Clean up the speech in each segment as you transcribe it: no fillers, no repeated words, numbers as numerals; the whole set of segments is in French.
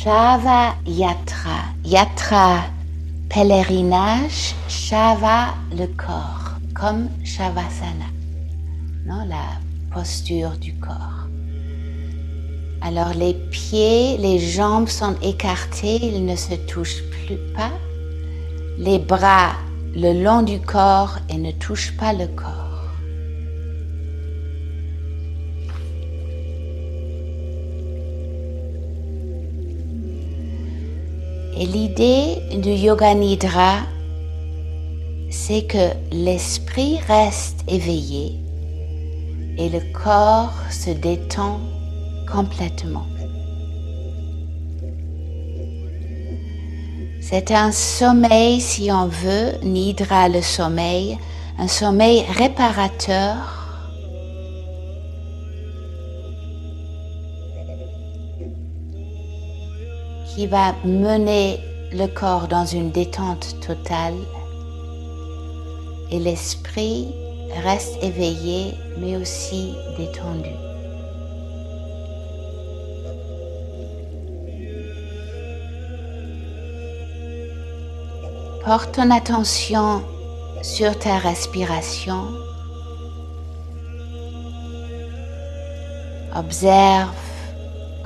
Shava Yatra. Yatra, pèlerinage. Shava, le corps, comme Shavasana, non, la posture du corps. Alors les pieds, les jambes sont écartés, ils ne se touchent plus pas. Les bras le long du corps et ne touchent pas le corps. Et l'idée du Yoga Nidra, c'est que l'esprit reste éveillé et le corps se détend complètement. C'est un sommeil, si on veut, Nidra le sommeil, un sommeil réparateur qui va mener le corps dans une détente totale et l'esprit reste éveillé mais aussi détendu. Porte ton attention sur ta respiration. Observe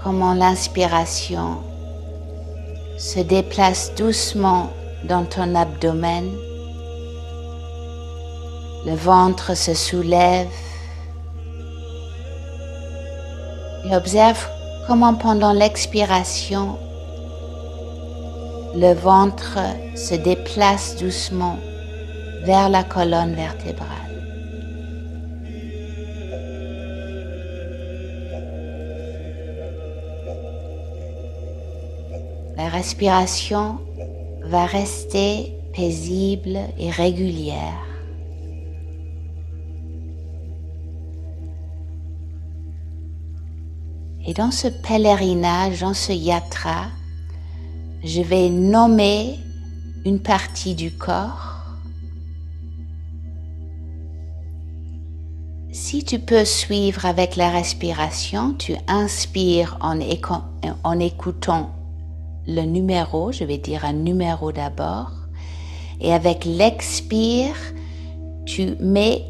comment l'inspiration se déplace doucement dans ton abdomen. Le ventre se soulève. Et observe comment pendant l'expiration, le ventre se déplace doucement vers la colonne vertébrale. La respiration va rester paisible et régulière. Et dans ce pèlerinage, dans ce yatra, je vais nommer une partie du corps. Si tu peux suivre avec la respiration, tu inspires en écoutant le numéro, je vais dire un numéro d'abord, et avec l'expire, tu mets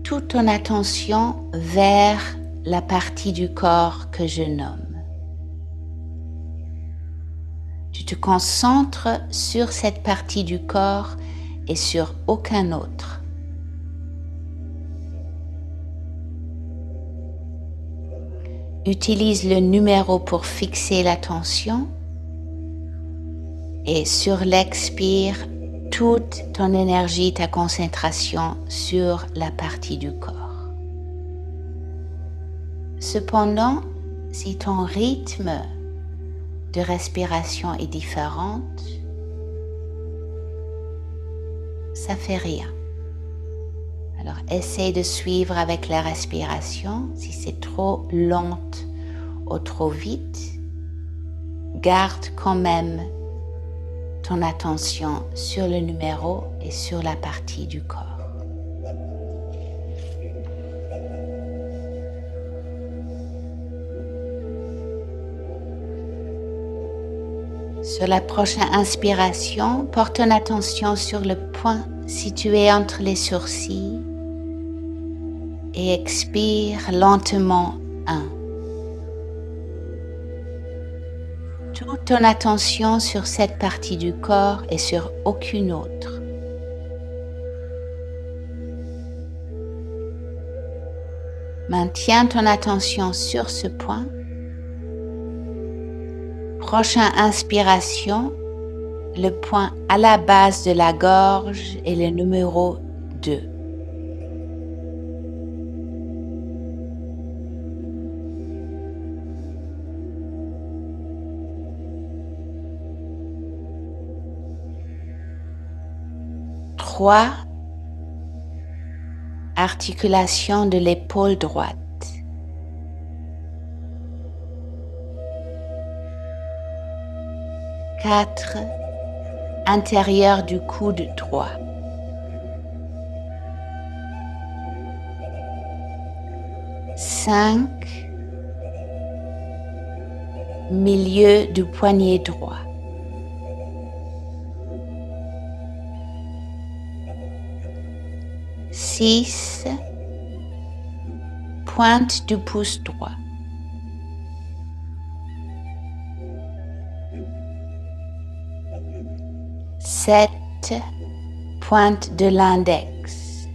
toute ton attention vers la partie du corps que je nomme. Tu te concentres sur cette partie du corps et sur aucun autre. Utilise le numéro pour fixer l'attention et sur l'expire, toute ton énergie, ta concentration sur la partie du corps. Cependant, si ton rythme de respiration est différente, ça fait rien. Alors, essaie de suivre avec la respiration. Si c'est trop lente ou trop vite, garde quand même ton attention sur le numéro et sur la partie du corps. Sur la prochaine inspiration, porte ton attention sur le point situé entre les sourcils et expire lentement 1. Toute ton attention sur cette partie du corps et sur aucune autre. Maintiens ton attention sur ce point. Prochaine inspiration, le point à la base de la gorge est le numéro 2. Trois, articulation de l'épaule droite. 4, intérieur du coude droit. 5, milieu du poignet droit. Six, pointe du pouce droit. Sept, pointe de l'index.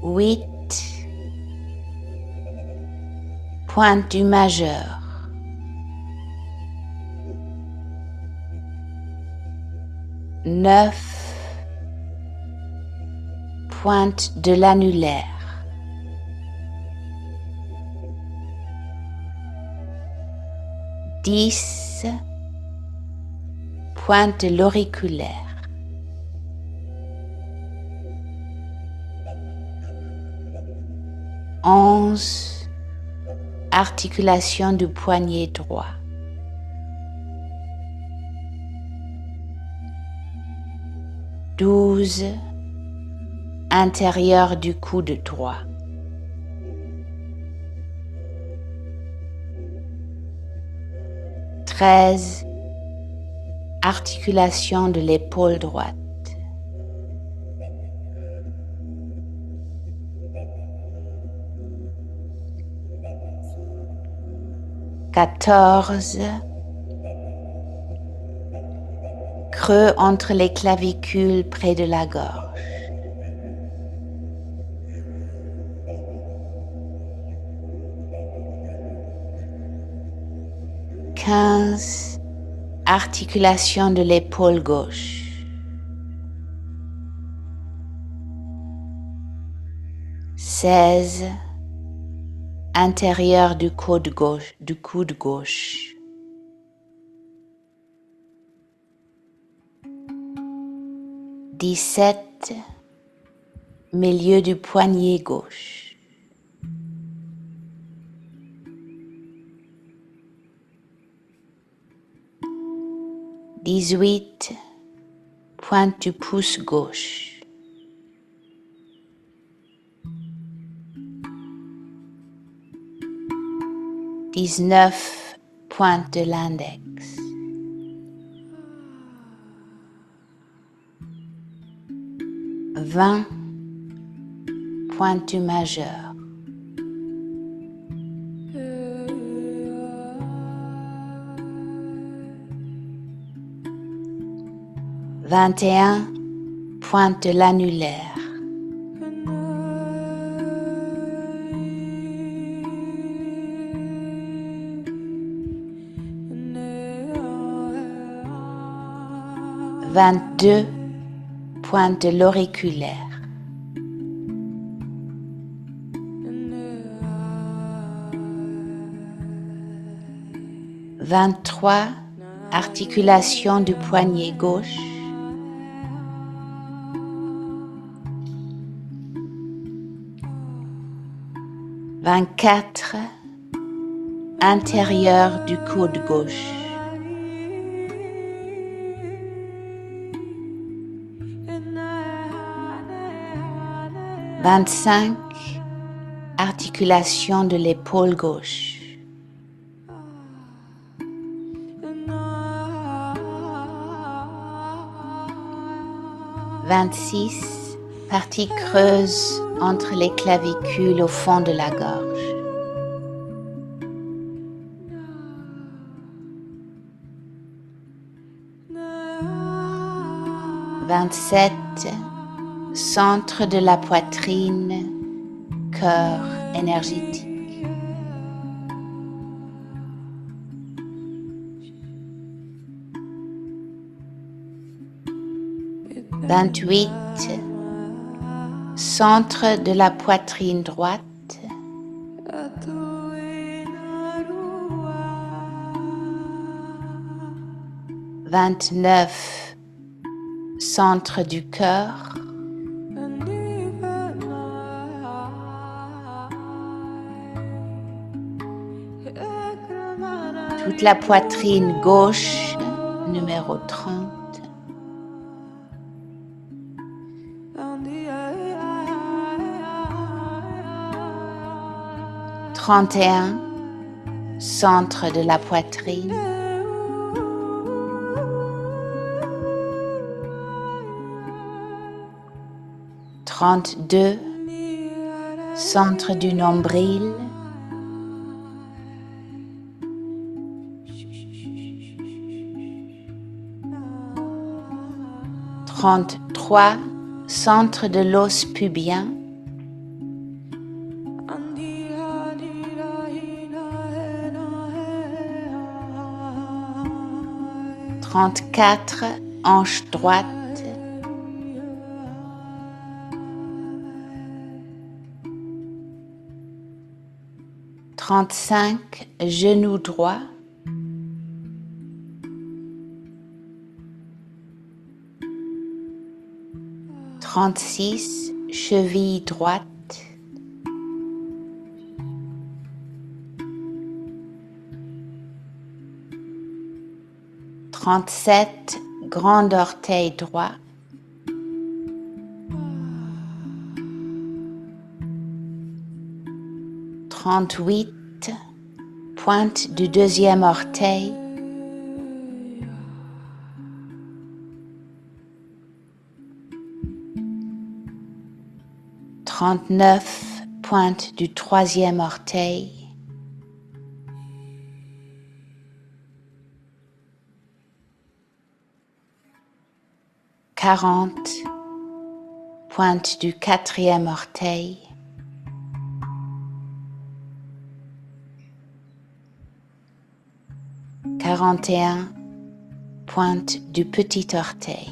Huit, pointe du majeur. 9, pointe de l'annulaire. 10, pointe de l'auriculaire. 11, articulation du poignet droit. 12, intérieur du coude droit. 13, articulation de l'épaule droite. 14, creux entre les clavicules près de la gorge. 15, articulation de l'épaule gauche. 16, intérieur du coude gauche. 17, milieu du poignet gauche. 18, pointe du pouce gauche. 19, pointe de l'index. 20, pointe du majeur. 21, pointe de l'annulaire. 22, pointe de l'auriculaire. 23, articulation du poignet gauche. 24, intérieur du coude gauche. 25, articulation de l'épaule gauche. 26, partie creuse entre les clavicules au fond de la gorge. 27, centre de la poitrine, cœur énergétique. 28, centre de la poitrine droite. 29, centre du cœur. 30, toute la poitrine gauche, numéro 30. 31, 31, centre de la poitrine. 32, centre du nombril. 33, centre de l'os pubien. 34, hanche droite. 35, genou droit. 36, cheville droite. 37, grand orteil droit. 38, pointe du deuxième orteil. 39, pointe du troisième orteil. 40, pointe du quatrième orteil. 41, pointe du petit orteil.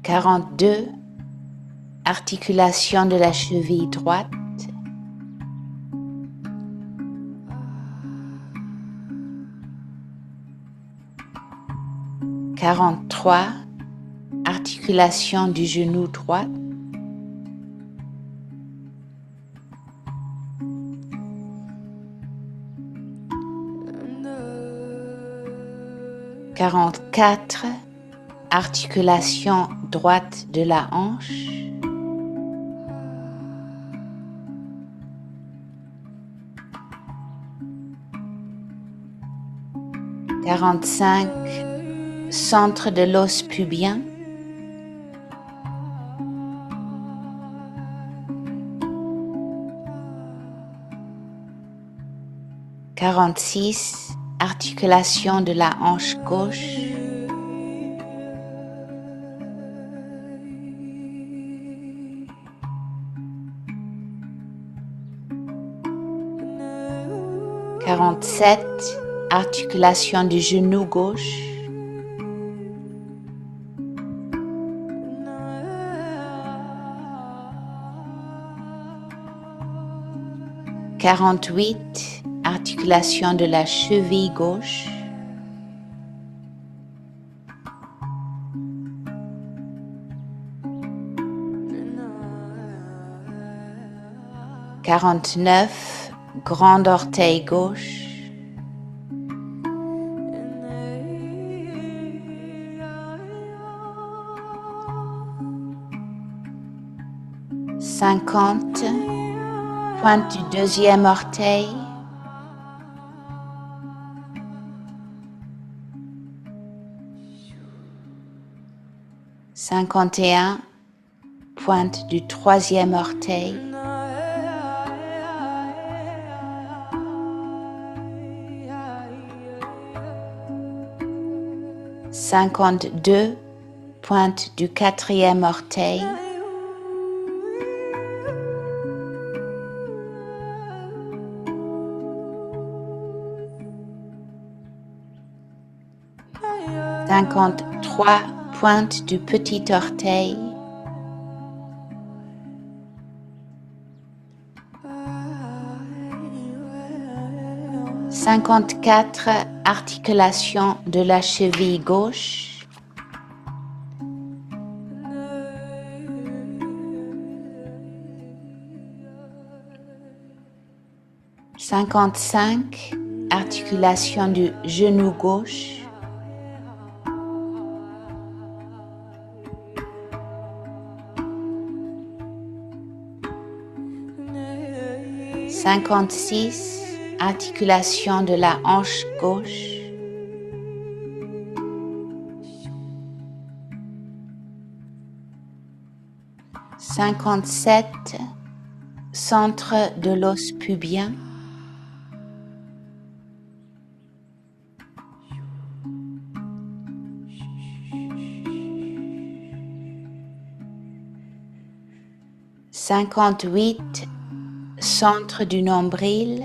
42, articulation de la cheville droite. 43, articulation du genou droit. 44, articulation droite de la hanche. 45, centre de l'os pubien. 46, articulation de la hanche gauche. 47, articulation du genou gauche. 48, articulation de la cheville gauche. 49, grand orteil gauche. 50, pointe du deuxième orteil. 51, pointe du troisième orteil. 52, pointe du quatrième orteil. 53, pointe du petit orteil. 54, articulation de la cheville gauche. 55, articulation du genou gauche. 56, articulation de la hanche gauche. 57, centre de l'os pubien. 58, centre du nombril.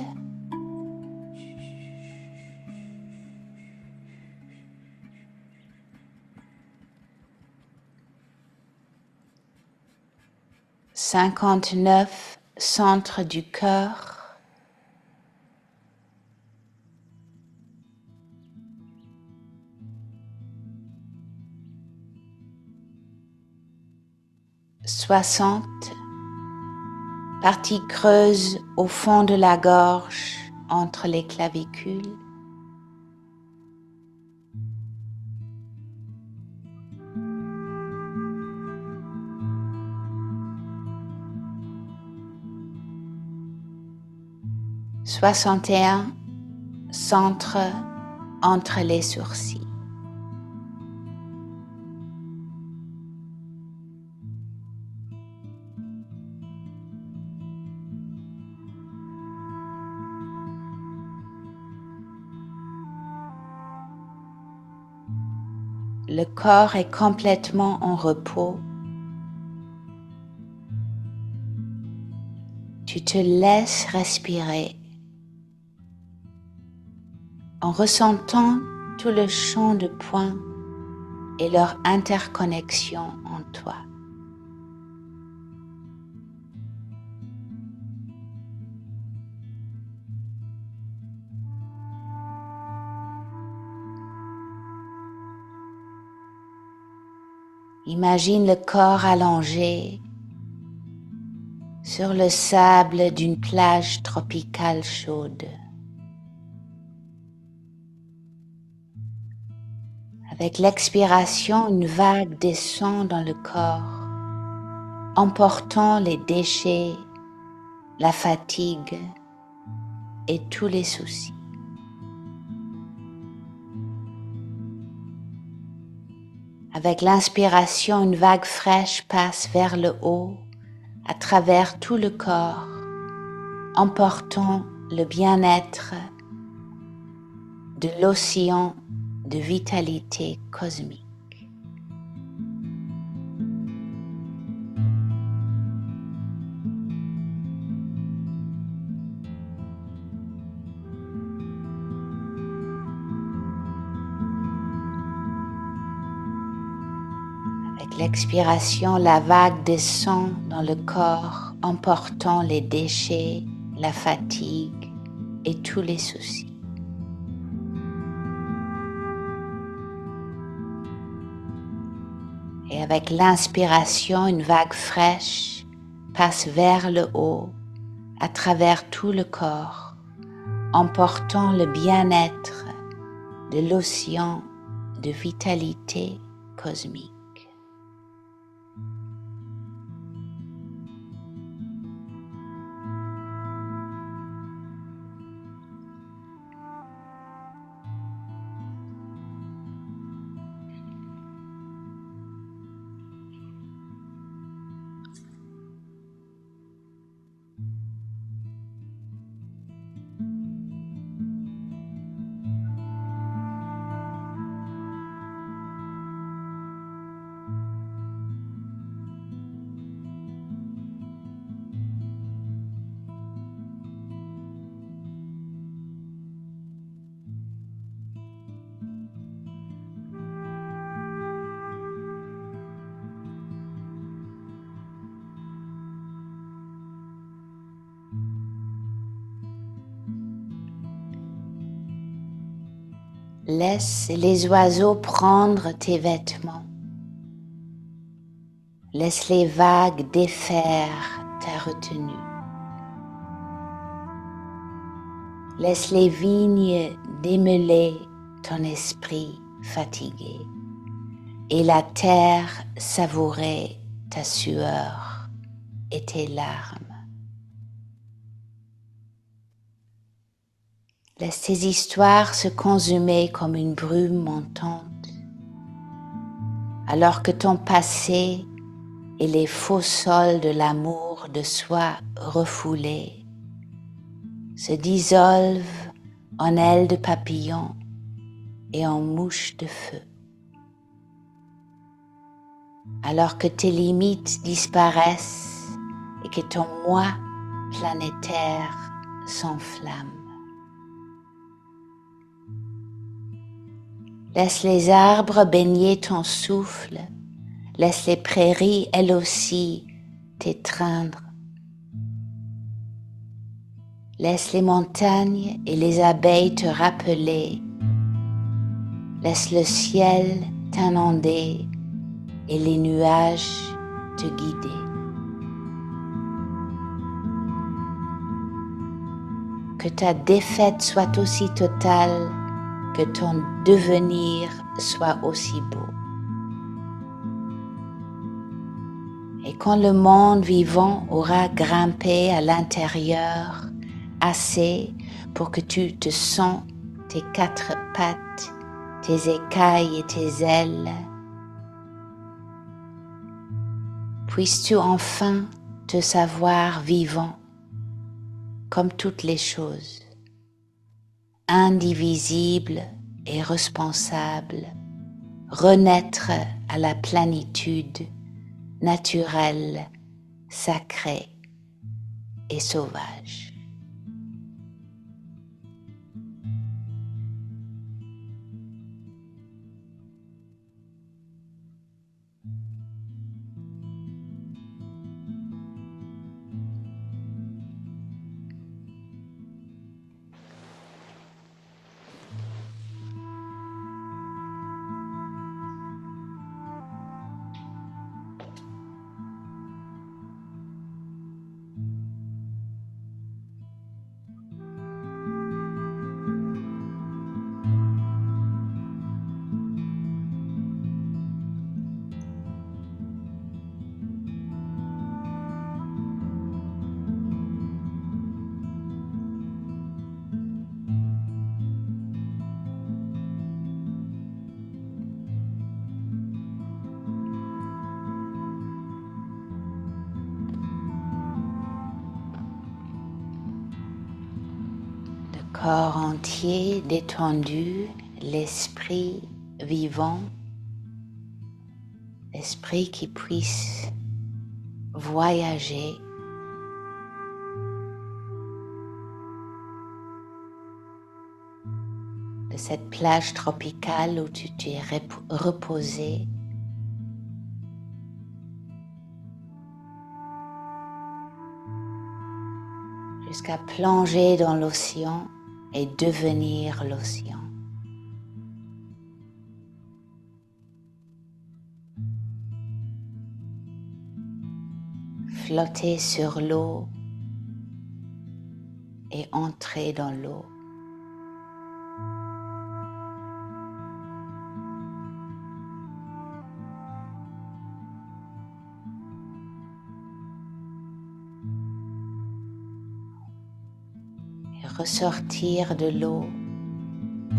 59, centre du cœur. 60, partie creuse au fond de la gorge entre les clavicules. 61, centre entre les sourcils. Le corps est complètement en repos. Tu te laisses respirer en ressentant tout le champ de points et leur interconnexion en toi. Imagine le corps allongé sur le sable d'une plage tropicale chaude. Avec l'expiration, une vague descend dans le corps, emportant les déchets, la fatigue et tous les soucis. Avec l'inspiration, une vague fraîche passe vers le haut, à travers tout le corps, emportant le bien-être de l'océan de vitalité cosmique. Avec l'expiration, la vague descend dans le corps, emportant les déchets, la fatigue et tous les soucis. Et avec l'inspiration, une vague fraîche passe vers le haut, à travers tout le corps, emportant le bien-être de l'océan de vitalité cosmique. Laisse les oiseaux prendre tes vêtements. Laisse les vagues défaire ta retenue. Laisse les vignes démêler ton esprit fatigué et la terre savourer ta sueur et tes larmes. Laisse ces histoires se consumer comme une brume montante, alors que ton passé et les faux sols de l'amour de soi refoulé se dissolvent en ailes de papillon et en mouches de feu. Alors que tes limites disparaissent et que ton moi planétaire s'enflamme. Laisse les arbres baigner ton souffle, laisse les prairies elles aussi t'étreindre. Laisse les montagnes et les abeilles te rappeler, laisse le ciel t'inonder et les nuages te guider. Que ta défaite soit aussi totale que ton devenir soit aussi beau. Et quand le monde vivant aura grimpé à l'intérieur assez pour que tu te sens tes quatre pattes, tes écailles et tes ailes, puisses-tu enfin te savoir vivant comme toutes les choses, indivisible et responsable, renaître à la plénitude naturelle, sacrée et sauvage. Corps entier détendu, l'esprit vivant, l'esprit qui puisse voyager de cette plage tropicale où tu t'es reposé jusqu'à plonger dans l'océan et devenir l'océan. Flotter sur l'eau et entrer dans l'eau. Et ressortir de l'eau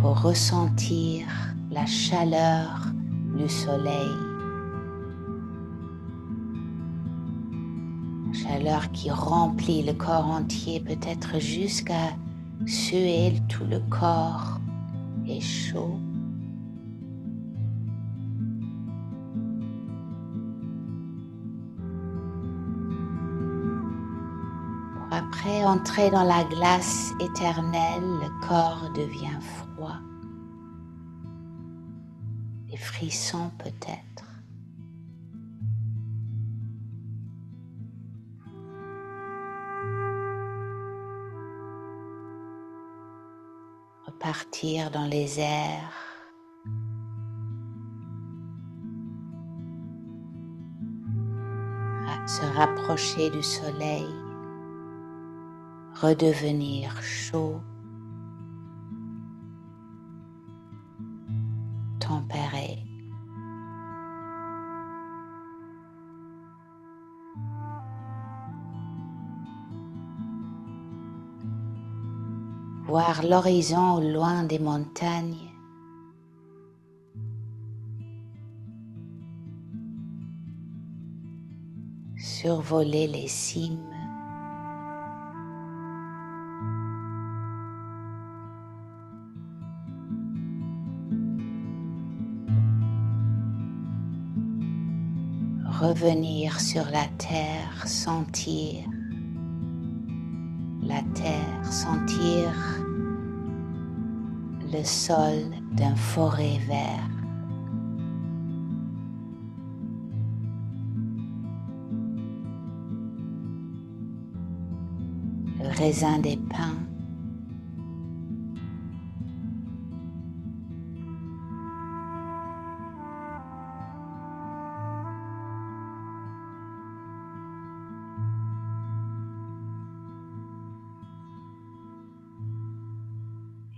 pour ressentir la chaleur du soleil. La chaleur qui remplit le corps entier, peut-être jusqu'à suer, tout le corps est chaud. Pour après entrer dans la glace éternelle, le corps devient froid. Des frissons peut-être. Repartir dans les airs. Se rapprocher du soleil. Redevenir chaud. Tempéré. voir l'horizon au loin des montagnes, survoler les cimes, revenir sur la terre, sentir la terre, sentir le sol d'une forêt verte. Le raisin des pins,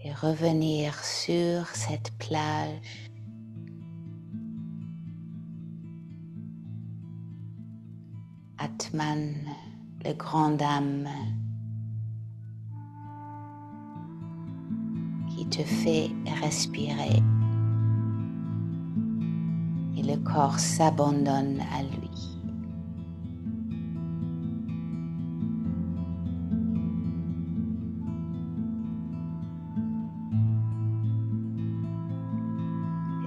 et revenir sur cette plage Atman, le grand âme qui te fait respirer et le corps s'abandonne à lui.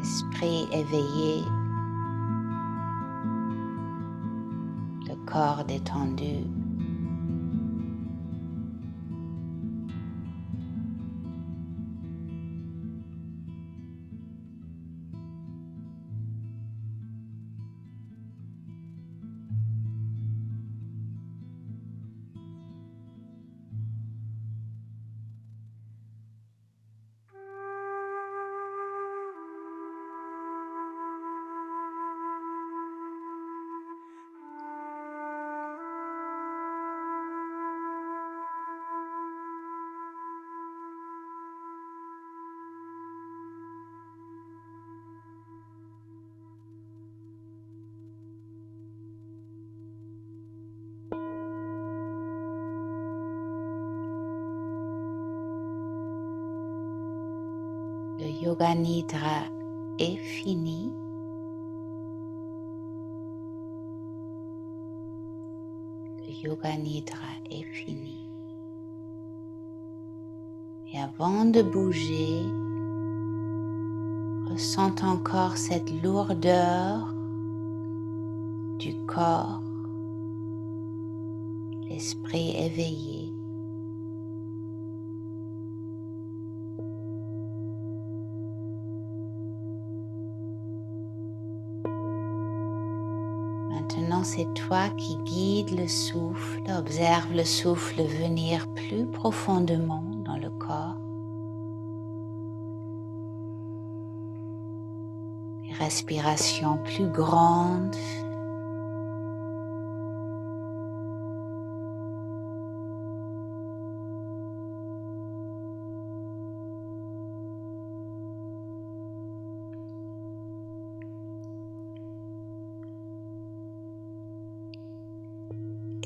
Esprit éveillé, le corps détendu. Le yoga nidra est fini. Le yoga nidra est fini. Et avant de bouger, ressens encore cette lourdeur du corps, l'esprit éveillé. Maintenant, c'est toi qui guides le souffle, observe le souffle venir plus profondément dans le corps. Respiration plus grande.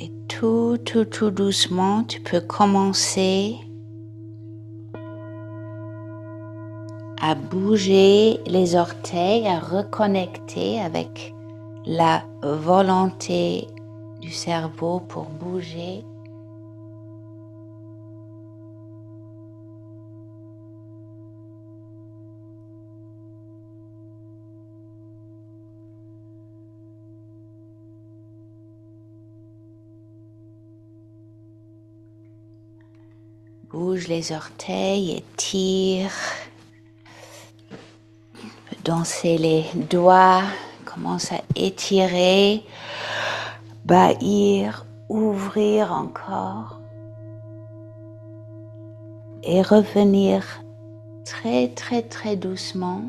Et tout doucement, tu peux commencer à bouger les orteils, à reconnecter avec la volonté du cerveau pour bouger. Bouge les orteils, étire. Danser les doigts, commence à étirer, bâillir, ouvrir encore et revenir très doucement